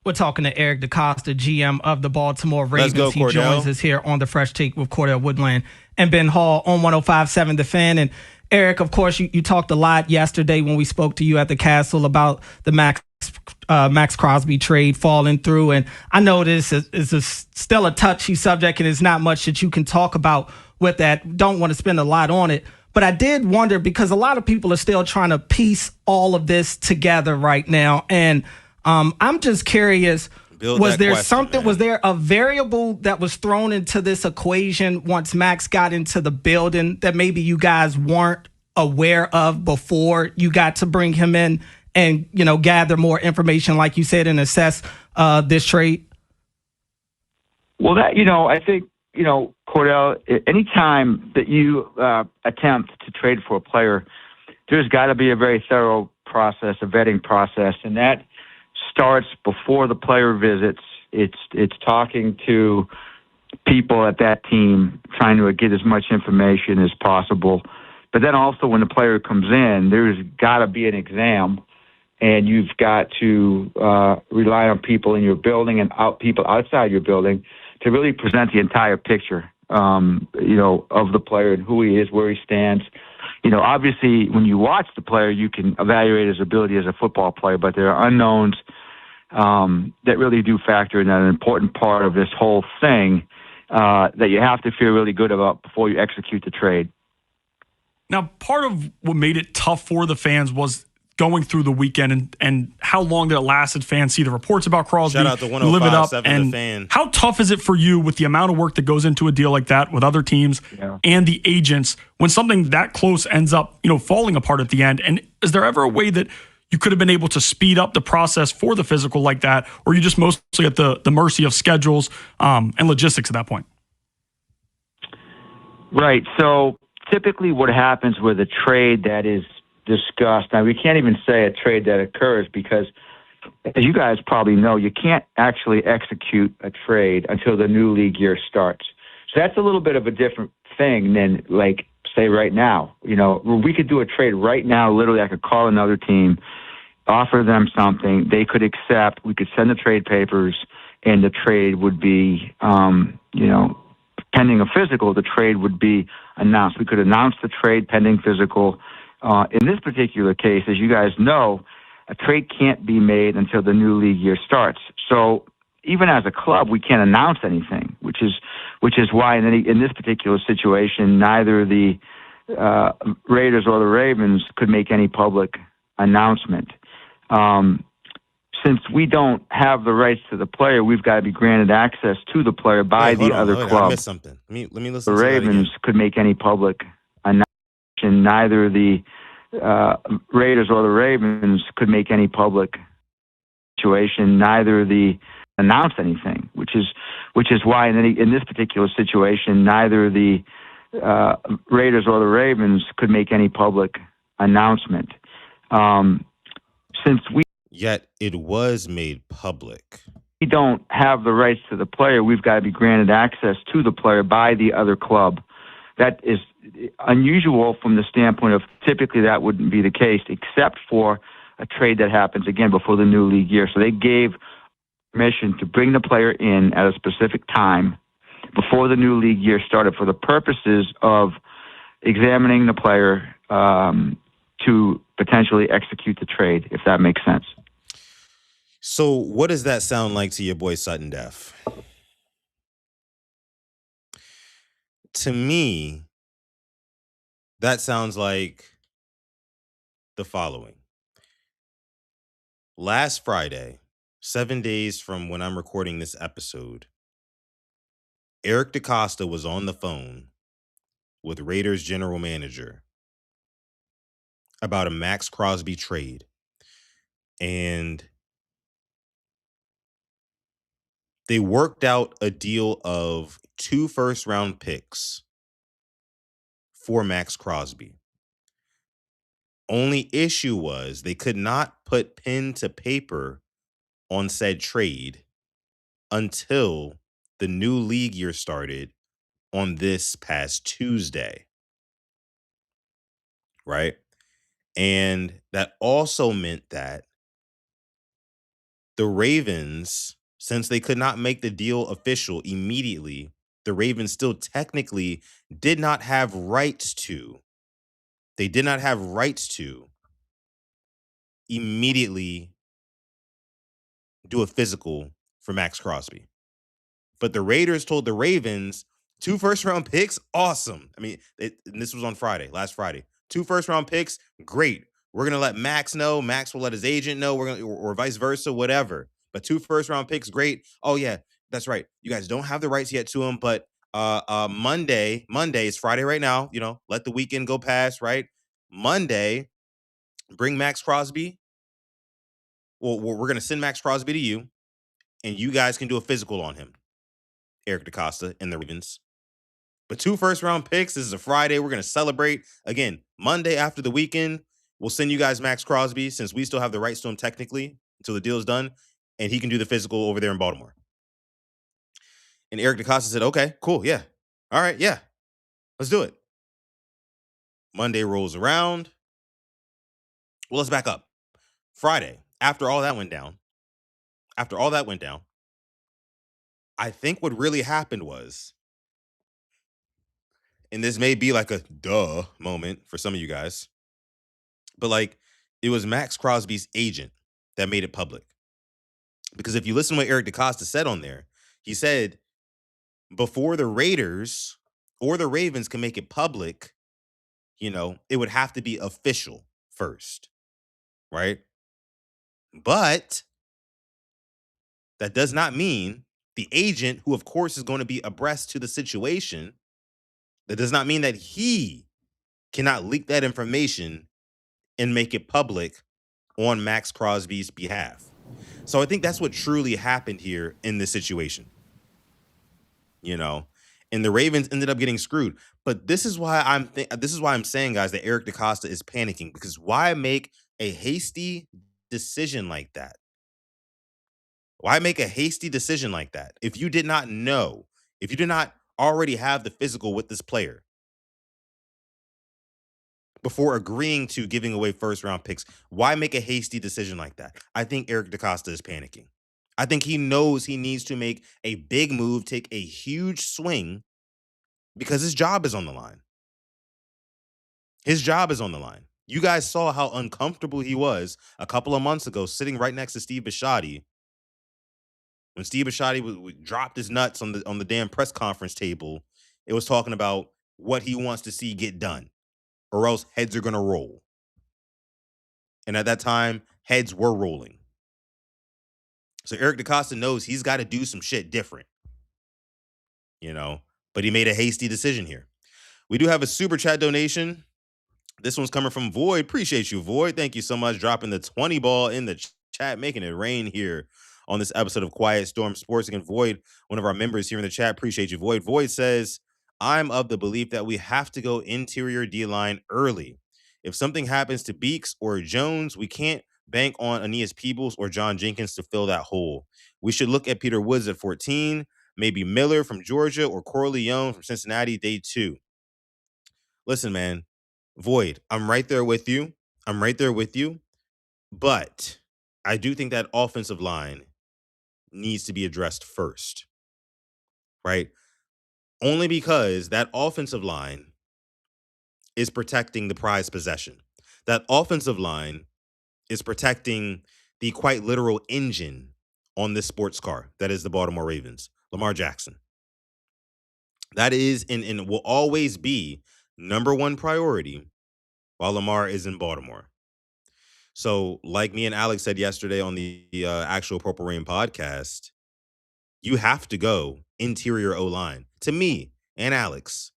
We're talking to Eric DeCosta, GM of the Baltimore Ravens. Let's go, he joins us here on the Fresh Take with Cordell Woodland and Ben Hall on 105.7 The Fan. And Eric, of course, you talked a lot yesterday when we spoke to you at the Castle about the Max Crosby trade falling through. And I know this is still a touchy subject and there's not much that you can talk about with that. Don't want to spend a lot on it. But I did wonder, because a lot of people are still trying to piece all of this together right now. And I'm just curious, was there a variable that was thrown into this equation once Max got into the building that maybe you guys weren't aware of before you got to bring him in and, gather more information, like you said, and assess this trade? Well, I think, Cordell, anytime that you attempt to trade for a player, there's got to be a very thorough process, a vetting process, and that starts before the player visits. It's talking to people at that team, trying to get as much information as possible. But then also when the player comes in, there's got to be an exam, and you've got to rely on people in your building and people outside your building to really present the entire picture, of the player and who he is, where he stands. Obviously, when you watch the player, you can evaluate his ability as a football player, but there are unknowns that really do factor in, an important part of this whole thing that you have to feel really good about before you execute the trade. Now, part of what made it tough for the fans was going through the weekend and how long that it lasted. Fans see the reports about Crosby, Shout out to live it up. 105.7 And The Fan. how tough is it for you with the amount of work that goes into a deal like that with other teams and the agents when something that close ends up, falling apart at the end? And is there ever a way that you could have been able to speed up the process for the physical like that, or are you just mostly at the mercy of schedules and logistics at that point? Right. So typically what happens with a trade that is discussed, now we can't even say a trade that occurs because, as you guys probably know, you can't actually execute a trade until the new league year starts. So that's a little bit of a different thing than, like, say right now. We could do a trade right now. Literally, I could call another team, offer them something, they could accept, we could send the trade papers, and the trade would be, pending a physical, the trade would be announced. We could announce the trade pending physical. In this particular case, as you guys know, a trade can't be made until the new league year starts. So even as a club, we can't announce anything, which is why in this particular situation, neither the Raiders or the Ravens could make any public announcement. Since we don't have the rights to the player, we've got to be granted access to the player by the other club. I missed something. Let me listen. The Ravens could make any public announcement. Neither the Raiders or the Ravens could make any public situation. Neither the announce anything, which is why in this particular situation, neither the Raiders or the Ravens could make any public announcement. Yet it was made public. We don't have the rights to the player. We've got to be granted access to the player by the other club. That is unusual from the standpoint of typically that wouldn't be the case, except for a trade that happens again before the new league year. So they gave permission to bring the player in at a specific time before the new league year started for the purposes of examining the player to potentially execute the trade, if that makes sense. So what does that sound like to your boy Sutton Def? To me, that sounds like the following. Last Friday, 7 days from when I'm recording this episode, Eric DeCosta was on the phone with Raiders general manager about a Max Crosby trade. And they worked out a deal of 2 first-round picks for Max Crosby. Only issue was they could not put pen to paper on said trade until the new league year started on this past Tuesday. Right? And that also meant that the Ravens, since they could not make the deal official immediately, the Ravens still technically did not have rights to. They did not have rights to immediately do a physical for Max Crosby. But the Raiders told the Ravens, 2 first-round picks, awesome. I mean, and this was on Friday, last Friday. 2 first-round picks, great. We're going to let Max know. Max will let his agent know, or vice versa, whatever. But 2 first-round picks, great. Oh, yeah, that's right. You guys don't have the rights yet to him, but Monday is Friday right now. Let the weekend go past, right? Monday, bring Max Crosby. Well, we're going to send Max Crosby to you, and you guys can do a physical on him. Eric DeCosta and the Ravens. But 2 first-round picks. This is a Friday. We're going to celebrate. Again, Monday after the weekend, we'll send you guys Max Crosby since we still have the rights to him technically until the deal is done, and he can do the physical over there in Baltimore. And Eric DeCosta said, okay, cool, yeah. All right, yeah. Let's do it. Monday rolls around. Well, let's back up. Friday, after all that went down, I think what really happened was, and this may be like a duh moment for some of you guys, but it was Max Crosby's agent that made it public. Because if you listen to what Eric DeCosta said on there, he said before the Raiders or the Ravens can make it public, it would have to be official first, right? But that does not mean the agent, who of course is going to be abreast to the situation, that does not mean that he cannot leak that information and make it public on Max Crosby's behalf. So I think that's what truly happened here in this situation. And the Ravens ended up getting screwed. But this is why I'm saying, guys, that Eric DeCosta is panicking, because why make a hasty decision like that? Why make a hasty decision like that if you did not know, if you did not already have the physical with this player before agreeing to giving away first-round picks? Why make a hasty decision like that? I think Eric DeCosta is panicking. I think he knows he needs to make a big move, take a huge swing, because his job is on the line. His job is on the line. You guys saw how uncomfortable he was a couple of months ago sitting right next to Steve Bisciotti when Steve Bisciotti dropped his nuts on the damn press conference table. It was talking about what he wants to see get done, or else heads are going to roll. And at that time, heads were rolling. So Eric DeCosta knows he's got to do some shit different, but he made a hasty decision here. We do have a super chat donation. This one's coming from Void. Appreciate you, Void. Thank you so much. Dropping the 20 ball in the chat, making it rain here on this episode of Quiet Storm Sports. Again, Void, one of our members here in the chat. Appreciate you, Void. Void says, I'm of the belief that we have to go interior D-line early. If something happens to Beeks or Jones, we can't bank on Aeneas Peebles or John Jenkins to fill that hole. We should look at Peter Woods at 14, maybe Miller from Georgia or Corleone from Cincinnati, day 2. Listen, man, Void, I'm right there with you. But I do think that offensive line needs to be addressed first, right? Only because that offensive line is protecting the prized possession. That offensive line is protecting the quite literal engine on this sports car that is the Baltimore Ravens, Lamar Jackson. That is and will always be number one priority while Lamar is in Baltimore. So like me and Alex said yesterday on the actual Purple Rain podcast, you have to go interior O-line. To me and Alex,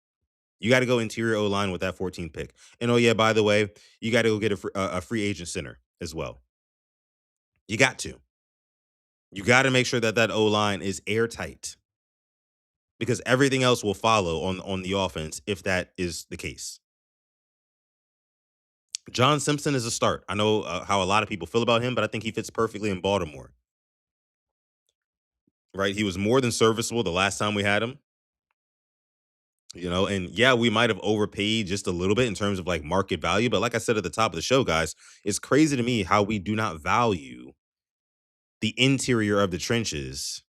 you got to go interior O-line with that 14th pick. And oh yeah, by the way, you got to go get a free agent center as well. You got to. You got to make sure that O-line is airtight, because everything else will follow on the offense if that is the case. John Simpson is a start. I know how a lot of people feel about him, but I think he fits perfectly in Baltimore. Right? He was more than serviceable the last time we had him. And yeah, we might have overpaid just a little bit in terms of like market value. But like I said at the top of the show, guys, it's crazy to me how we do not value the interior of the trenches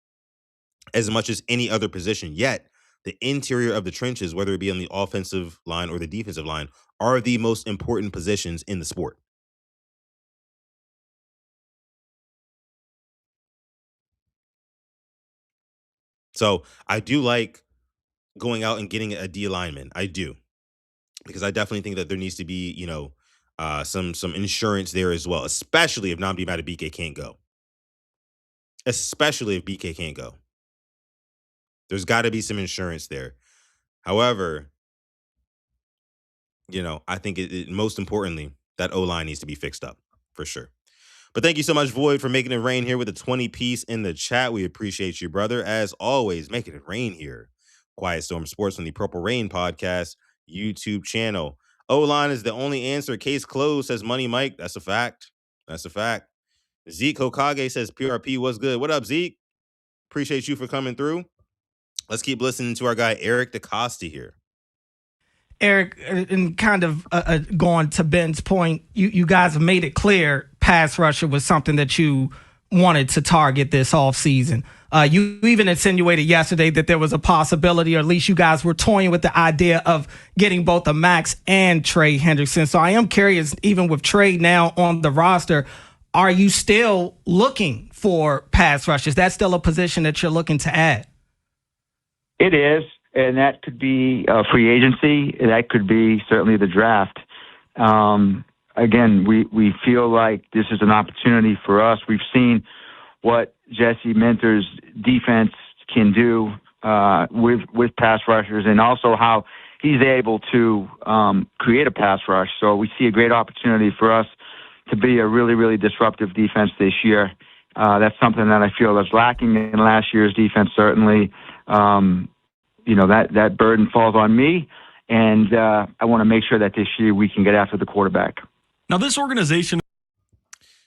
as much as any other position. Yet the interior of the trenches, whether it be on the offensive line or the defensive line, are the most important positions in the sport. So I do like going out and getting a D lineman. I do, because I definitely think that there needs to be, some insurance there as well, especially if Nnamdi Madubuike can't go. Especially if BK can't go. There's got to be some insurance there. However, I think it most importantly, that O-line needs to be fixed up for sure. But thank you so much, Void, for making it rain here with a 20-piece in the chat. We appreciate you, brother. As always, making it rain here. Quiet Storm Sports on the Purple Rain Podcast YouTube channel. O-line is the only answer. Case closed, says Money Mike. That's a fact. Zeke Hokage says PRP was good. What up, Zeke? Appreciate you for coming through. Let's keep listening to our guy, Eric DeCosta here. Eric, and kind of going to Ben's point, you guys have made it clear pass rusher was something that you wanted to target this offseason. You even insinuated yesterday that there was a possibility, or at least you guys were toying with the idea of getting both a Max and Trey Hendrickson. So I am curious, even with Trey now on the roster, are you still looking for pass rushers. That's still a position that you're looking to add. It is, and that could be free agency. That could be certainly the draft. Again, we feel like this is an opportunity for us. We've seen what Jesse Minter's defense can do with pass rushers, and also how he's able to create a pass rush. So we see a great opportunity for us to be a really, really disruptive defense this year. That's something that I feel is lacking in last year's defense, certainly. That burden falls on me, and I want to make sure that this year we can get after the quarterback. Now, this organization.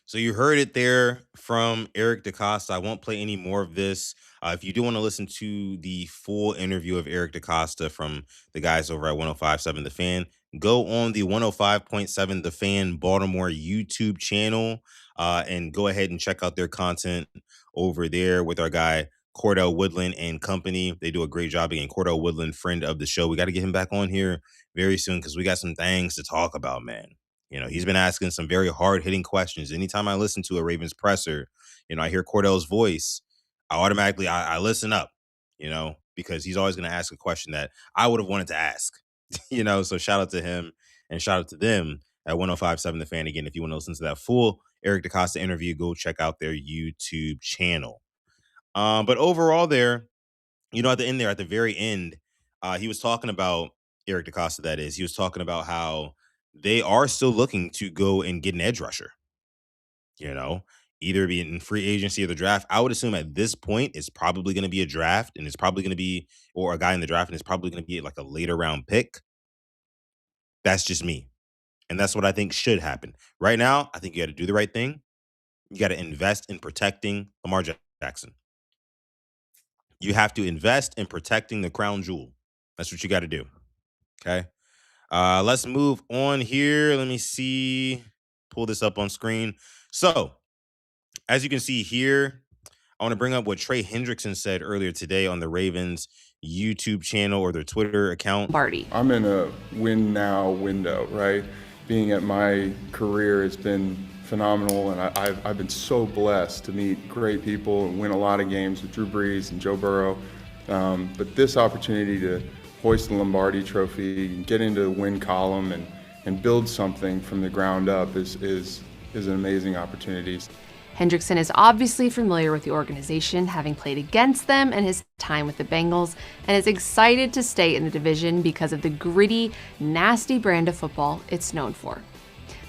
So you heard it there from Eric DeCosta. I won't play any more of this. If you do want to listen to the full interview of Eric DeCosta from the guys over at 105.7 The Fan, go on the 105.7 The Fan Baltimore YouTube channel and go ahead and check out their content over there with our guy Cordell Woodland and company. They do a great job. Again, Cordell Woodland, friend of the show. We got to get him back on here very soon because we got some things to talk about, man. He's been asking some very hard-hitting questions. Anytime I listen to a Ravens presser, I hear Cordell's voice, I automatically, I listen up, because he's always going to ask a question that I would have wanted to ask, so shout out to him and shout out to them at 105.7 The Fan. Again, if you want to listen to that full Eric DeCosta interview, go check out their YouTube channel. But overall there, at the end there, at the very end, he was talking about Eric DeCosta, that is. He was talking about how they are still looking to go and get an edge rusher, either be in free agency or the draft. I would assume at this point it's probably going to be a draft, and it's probably going to be, or a guy in the draft, and it's probably going to be like a later round pick. That's just me. And that's what I think should happen. Right now, I think you got to do the right thing. You got to invest in protecting Lamar Jackson. You have to invest in protecting the crown jewel. That's what you got to do. Okay. Let's move on here. Let me see. Pull this up on screen. So, as you can see here, I want to bring up what Trey Hendrickson said earlier today on the Ravens YouTube channel or their Twitter account. I'm in a win now window, right? Being at my career has been phenomenal, and I've been so blessed to meet great people and win a lot of games with Drew Brees and Joe Burrow. But this opportunity to hoist the Lombardi Trophy and get into the win column and build something from the ground up is an amazing opportunity. Hendrickson is obviously familiar with the organization, having played against them in his time with the Bengals, and is excited to stay in the division because of the gritty, nasty brand of football it's known for.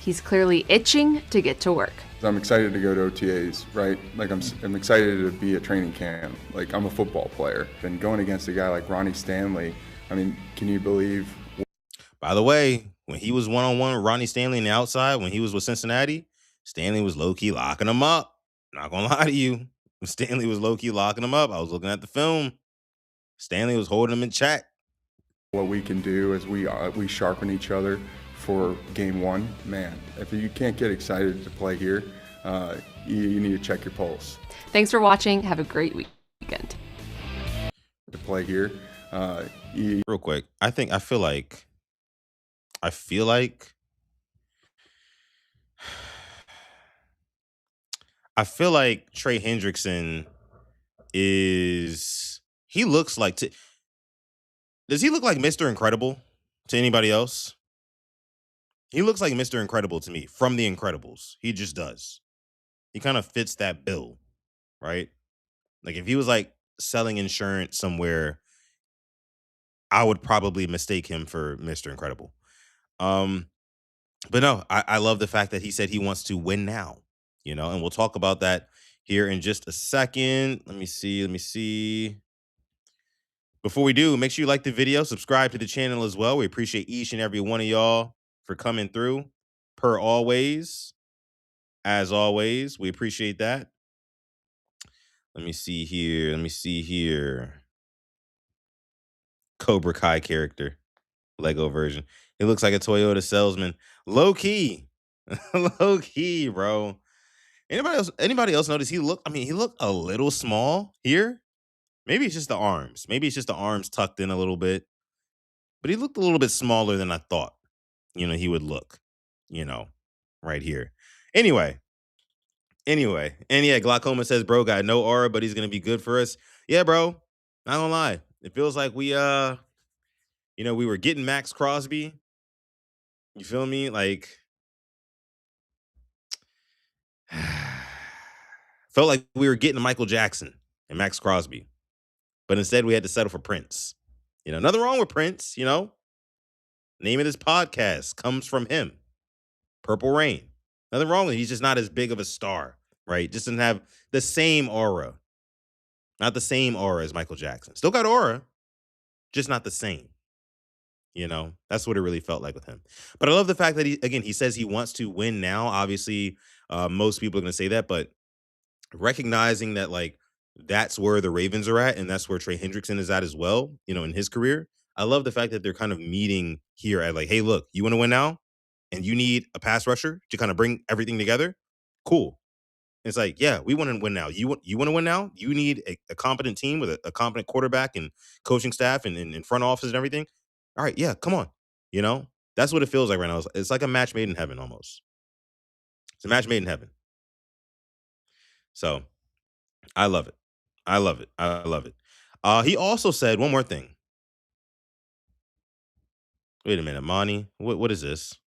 He's clearly itching to get to work. I'm excited to go to OTAs, right? Like I'm excited to be at training camp. Like I'm a football player. And going against a guy like Ronnie Stanley, I mean, can you believe? By the way, when he was one-on-one with Ronnie Stanley on the outside, when he was with Cincinnati, Stanley was low-key locking him up. Not gonna lie to you. Stanley was low-key locking him up. I was looking at the film. Stanley was holding him in check. What we can do is we sharpen each other for game one. Man, if you can't get excited to play here, you need to check your pulse. Thanks for watching. Have a great weekend. To play here. Real quick, I feel like Trey Hendrickson he looks like, does he look like Mr. Incredible to anybody else? He looks like Mr. Incredible to me from The Incredibles. He just does. He kind of fits that bill, right? Like if he was like selling insurance somewhere, I would probably mistake him for Mr. Incredible. But no, I love the fact that he said he wants to win now, and we'll talk about that here in just a second. Let me see. Before we do, make sure you like the video, subscribe to the channel as well. We appreciate each and every one of y'all for coming through, as always. We appreciate that. Let me see here. Cobra Kai character, Lego version. He looks like a Toyota salesman. Low key, bro. Anybody else notice he looked a little small here? Maybe it's just the arms. Maybe it's just the arms tucked in a little bit. But he looked a little bit smaller than I thought, he would look, right here. Anyway, Anyway, and yeah, Glaucoma says, bro, got no aura, but he's gonna be good for us. Yeah, bro. Not gonna lie. It feels like we we were getting Max Crosby. You feel me? Like felt like we were getting Michael Jackson and Max Crosby. But instead we had to settle for Prince. Nothing wrong with Prince, Name of this podcast comes from him. Purple Rain. Nothing wrong with it. He's just not as big of a star, right? Just doesn't have the same aura. Not the same aura as Michael Jackson. Still got aura, just not the same. That's what it really felt like with him. But I love the fact that he says he wants to win now. Obviously, most people are going to say that, but recognizing that like that's where the Ravens are at, and that's where Trey Hendrickson is at as well, in his career. I love the fact that they're kind of meeting here at like, hey, look, you want to win now? And you need a pass rusher to kind of bring everything together? Cool. It's like, yeah, we want to win now. You want to win now? You need a competent team with a competent quarterback and coaching staff and front office and everything. All right, yeah, come on. That's what it feels like right now. It's like a match made in heaven almost. It's a match made in heaven. So I love it. I love it. I love it. He also said one more thing. Wait a minute, Monty. What is this?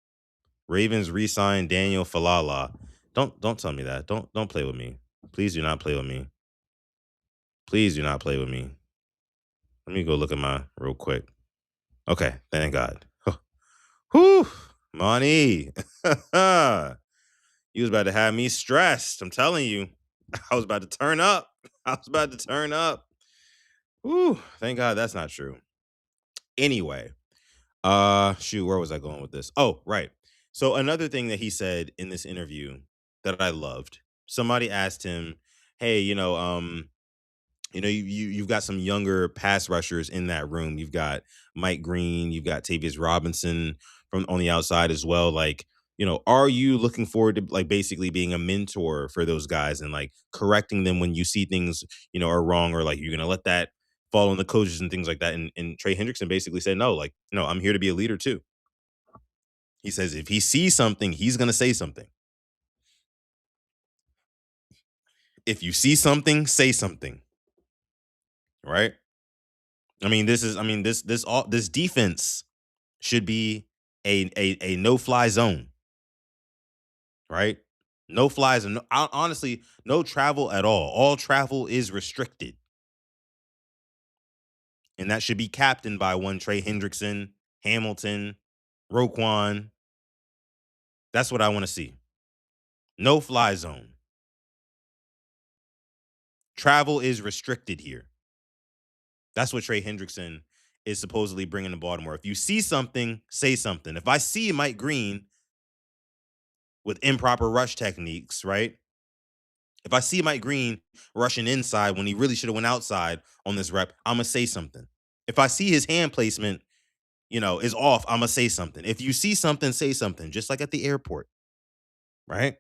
Ravens re-signed Daniel Falala. Don't tell me that. Don't play with me. Please do not play with me. Please do not play with me. Let me go look at my real quick. Okay, thank God. Whew, Monty. You was about to have me stressed. I'm telling you. I was about to turn up. Whew, thank God that's not true. Anyway, shoot, where was I going with this? Oh, right. So another thing that he said in this interview that I loved, somebody asked him, hey, you've got some younger pass rushers in that room. You've got Mike Green, you've got Tavius Robinson from on the outside as well. Like, are you looking forward to like basically being a mentor for those guys and like correcting them when you see things, are wrong, or like you're gonna let that fall on the coaches and things like that? And Trey Hendrickson basically said, no, like, no, I'm here to be a leader too. He says if he sees something, he's gonna say something. If you see something, say something. Right? This defense should be a no-fly zone. Right? No flies and honestly, no travel at all. All travel is restricted. And that should be captained by one Trey Hendrickson, Hamilton, Roquan. That's what I want to see. No fly zone. Travel is restricted here. That's what Trey Hendrickson is supposedly bringing to Baltimore. If you see something, say something. If I see Mike Green with improper rush techniques, right? If I see Mike Green rushing inside when he really should have went outside on this rep, I'm going to say something. If I see his hand placement, is off, I'm going to say something. If you see something, say something, just like at the airport, right?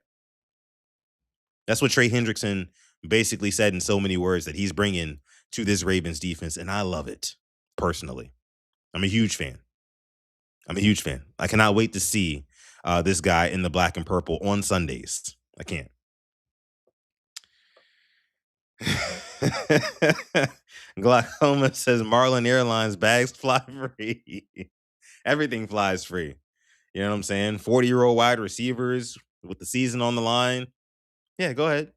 That's what Trey Hendrickson basically said in so many words that he's bringing to this Ravens defense, and I love it, personally. I'm a huge fan. I cannot wait to see this guy in the black and purple on Sundays. I can't. Glaucoma says Marlin Airlines bags fly free. Everything flies free. You know what I'm saying? 40-year-old wide receivers with the season on the line. Yeah, go ahead.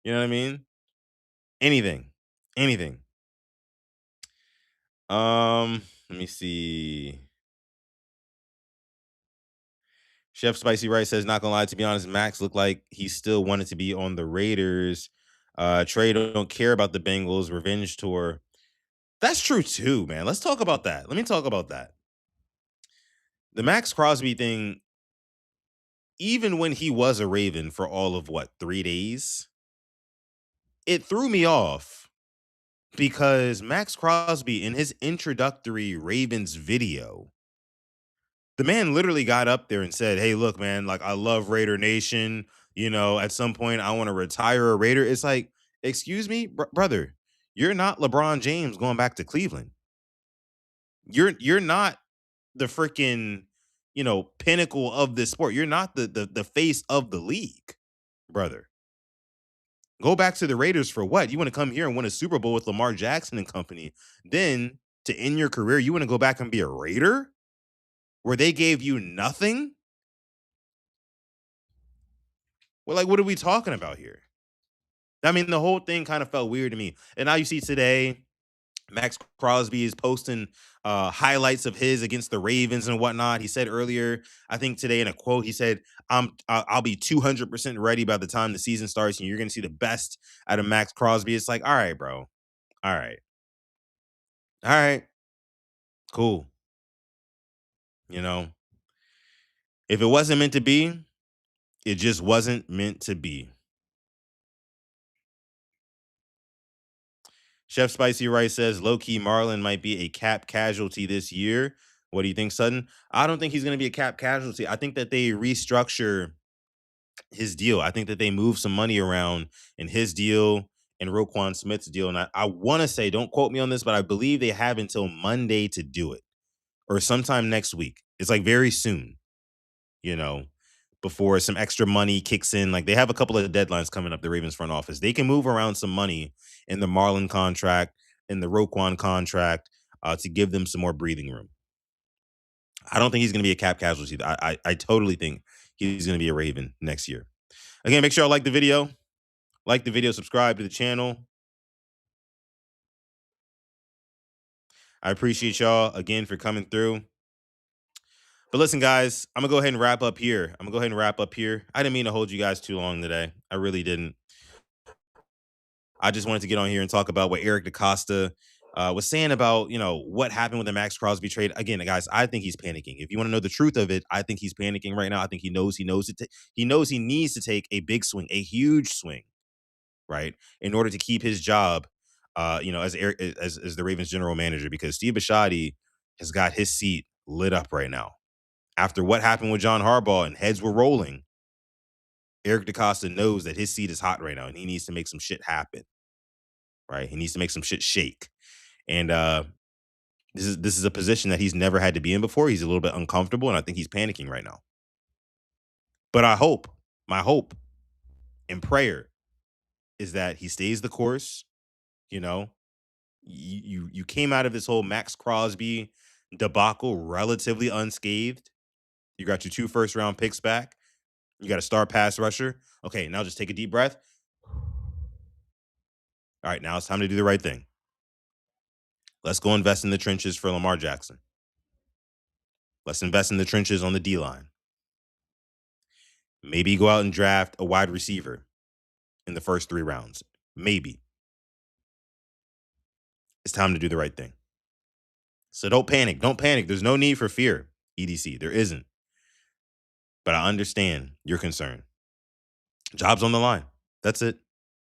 You know what I mean? Anything. Let me see. Chef Spicy Rice says, not gonna lie, to be honest, Max looked like he still wanted to be on the Raiders. Trey don't care about the Bengals revenge tour. That's true too, man. Let's talk about that. Let me talk about that. The Max Crosby thing, even when he was a Raven for all of 3 days, it threw me off because Max Crosby in his introductory Ravens video, the man literally got up there and said, hey, look, man, like I love Raider Nation. At some point I want to retire a Raider. It's like, excuse me, brother, you're not LeBron James going back to Cleveland. You're not the freaking, pinnacle of this sport. You're not the face of the league. brother. Go back to the Raiders for what? You want to come here and win a Super Bowl with Lamar Jackson and company. Then to end your career, you want to go back and be a Raider where they gave you nothing? Well, like, what are we talking about here? I mean, the whole thing kind of felt weird to me. And now you see today, Max Crosby is posting highlights of his against the Ravens and whatnot. He said earlier, I think today in a quote, he said, I'll be 200% ready by the time the season starts, and you're going to see the best out of Max Crosby. It's like, all right, bro. All right. All right. Cool. You know, if it wasn't meant to be, it just wasn't meant to be. Chef Spicy Rice says, low-key Marlon might be a cap casualty this year. What do you think, Sutton? I don't think he's going to be a cap casualty. I think that they restructure his deal. I think that they move some money around in his deal and Roquan Smith's deal. And I want to say, don't quote me on this, but I believe they have until Monday to do it or sometime next week. It's like very soon, you know, before some extra money kicks in. Like they have a couple of deadlines coming up, the Ravens front office. They can move around some money in the Marlon contract, in the Roquan contract, to give them some more breathing room. I don't think he's going to be a cap casualty. I totally think he's going to be a Raven next year. Again, make sure y'all like the video. Like the video, subscribe to the channel. I appreciate y'all again for coming through. But listen, guys, I'm going to go ahead and wrap up here. I didn't mean to hold you guys too long today. I really didn't. I just wanted to get on here and talk about what Eric DeCosta was saying about, you know, what happened with the Max Crosby trade. Again, guys, I think he's panicking. If you want to know the truth of it, I think he's panicking right now. I think he knows he needs to take a big swing, a huge swing, right, in order to keep his job, you know, as the Ravens general manager, because Steve Bisciotti has got his seat lit up right now. After what happened with John Harbaugh and heads were rolling, Eric DeCosta knows that his seat is hot right now and he needs to make some shit happen, right? He needs to make some shit shake. And this is a position that he's never had to be in before. He's a little bit uncomfortable, and I think he's panicking right now. But my hope and prayer is that he stays the course. You know, you came out of this whole Max Crosby debacle relatively unscathed. You got your 2 first-round picks back. You got a star pass rusher. Okay, now just take a deep breath. All right, now it's time to do the right thing. Let's go invest in the trenches for Lamar Jackson. Let's invest in the trenches on the D-line. Maybe go out and draft a wide receiver in the first 3 rounds. Maybe. It's time to do the right thing. So don't panic. Don't panic. There's no need for fear, EDC. There isn't. But I understand your concern. Job's on the line. That's it.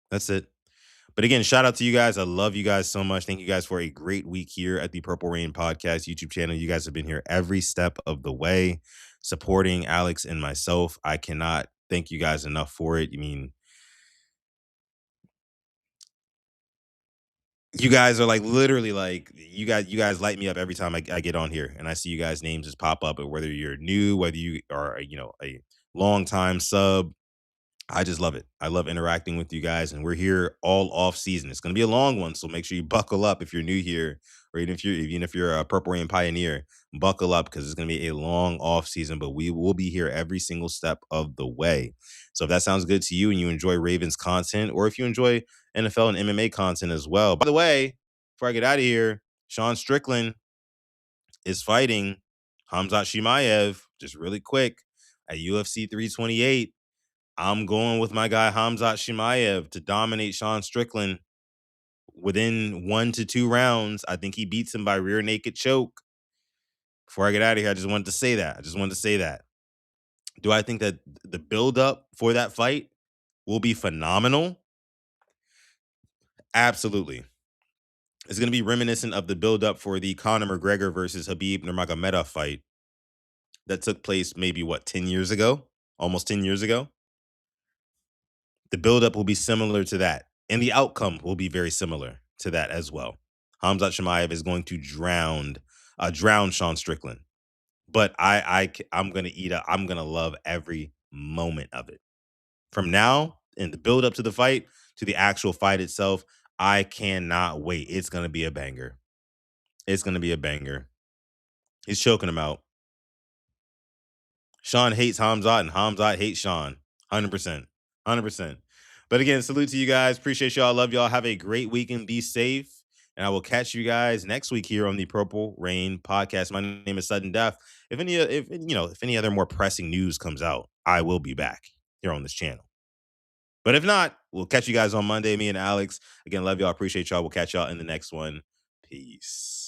But again, shout out to you guys. I love you guys so much. Thank you guys for a great week here at the Purple Rain Podcast YouTube channel. You guys have been here every step of the way, supporting Alex and myself. I cannot thank you guys enough for it. I mean, you guys are like literally like you guys light me up every time I get on here and I see you guys' names just pop up. And whether you're new, whether you are a long time sub, I just love it. I love interacting with you guys, and we're here all off season. It's going to be a long one, so make sure you buckle up if you're new here, or even if you're a Purple Rain pioneer, buckle up because it's going to be a long off season. But we will be here every single step of the way. So if that sounds good to you and you enjoy Ravens content, or if you enjoy NFL and MMA content as well. By the way, before I get out of here, Sean Strickland is fighting Khamzat Chimaev just really quick at UFC 328. I'm going with my guy Khamzat Chimaev to dominate Sean Strickland within 1 to 2 rounds. I think he beats him by rear naked choke. Before I get out of here, I just wanted to say that. Do I think that the buildup for that fight will be phenomenal? Absolutely. It's going to be reminiscent of the buildup for the Conor McGregor versus Khabib Nurmagomedov fight that took place maybe, 10 years ago? Almost 10 years ago? The buildup will be similar to that, and the outcome will be very similar to that as well. Khamzat Chimaev is going to drown Sean Strickland, but I'm gonna love every moment of it. from now and the build up to the fight to the actual fight itself, I cannot wait. It's going to be a banger. It's going to be a banger. He's choking him out. Sean hates Hamzat and Hamzat hates Sean. 100%. 100%. But again, salute to you guys. Appreciate y'all. Love y'all. Have a great weekend. Be safe. And I will catch you guys next week here on the Purple Rain podcast. My name is Sudden Death. If any other more pressing news comes out, I will be back here on this channel. But if not, we'll catch you guys on Monday. Me and Alex. Again, love y'all. Appreciate y'all. We'll catch y'all in the next one. Peace.